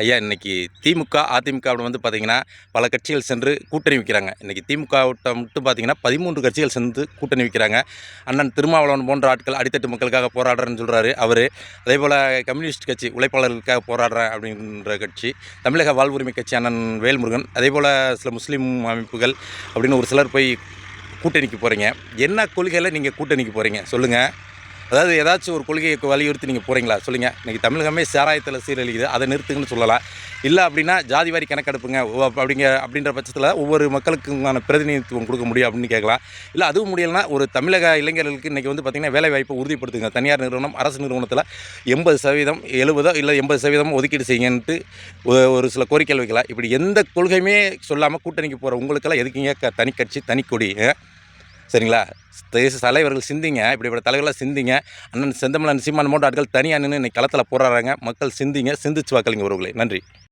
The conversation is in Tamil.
ஐயா, இன்னைக்கு திமுக, அதிமுக வந்து பார்த்தீங்கன்னா, பல கட்சிகள் சென்று கூட்டணி வைக்கிறாங்க. இன்னைக்கு திமுகவிட்ட மட்டும் பார்த்தீங்கன்னா, 13 கட்சிகள் சேர்ந்து கூட்டணி வைக்கிறாங்க. அண்ணன் திருமாவளவன் போன்ற ஆட்கள் அடித்தட்டு மக்களுக்காக போராடுறேன்னு சொல்கிறாரு அவரு. அதேபோல் கம்யூனிஸ்ட் கட்சி உழைப்பாளர்களுக்காக போராடுறேன் அப்படின்ற கட்சி, தமிழக வாழ்வுரிமை கட்சி அண்ணன் வேல்முருகன், அதேபோல் சில முஸ்லீம் அமைப்புகள் அப்படின்னு ஒரு சிலர் போய் கூட்டணிக்கு போகிறீங்க. என்ன கொள்கையில் நீங்கள் கூட்டணிக்கு போகிறீங்க சொல்லுங்கள். அதாவது ஏதாச்சும் ஒரு கொள்கையை வலியுறுத்தி நீங்கள் போகிறீங்களா சொல்லுங்கள். இன்றைக்கி தமிழகமே சாராயத்தில் சீரழிக்குது, அதை நிறுத்துங்கன்னு சொல்லலாம். இல்லை அப்படின்னா ஜாதிவாரி கணக்கெடுப்புங்க அப்படின்ற பட்சத்தில் ஒவ்வொரு மக்களுக்குமான பிரதிநிதித்துவம் கொடுக்க முடியும் அப்படின்னு கேட்கலாம். இல்லை அதுவும் முடியலைன்னா ஒரு தமிழக இளைஞர்களுக்கு இன்றைக்கி வந்து பார்த்திங்கன்னா வேலைவாய்ப்பை உறுதிப்படுத்துங்க. தனியார் நிறுவனம், அரசு நிறுவனத்தில் 80%, 70 இல்லை 80% ஒதுக்கீடு செய்யுங்கன்ட்டு ஒரு சில கோரிக்கைகள் வைக்கலாம். இப்படி எந்த கொள்கையுமே சொல்லாமல் கூட்டணிக்கு போகிற உங்களுக்கெல்லாம் எதுக்குங்க தனி கட்சி, தனி கொடி? சரிங்களா? தேச தலைவர்கள் சிந்திங்க. இப்படிப்பட்ட தலைவர்களாக சிந்திங்க. அண்ணன் செந்தமிழன் சீமான் போன்ற ஆட்கள் தனியாக நின்று இன்றைக்கி களத்தில் போராடுறாங்க. மக்கள் சிந்திங்க, சிந்திச்சு வாக்களிங்க உறவுகளே. நன்றி.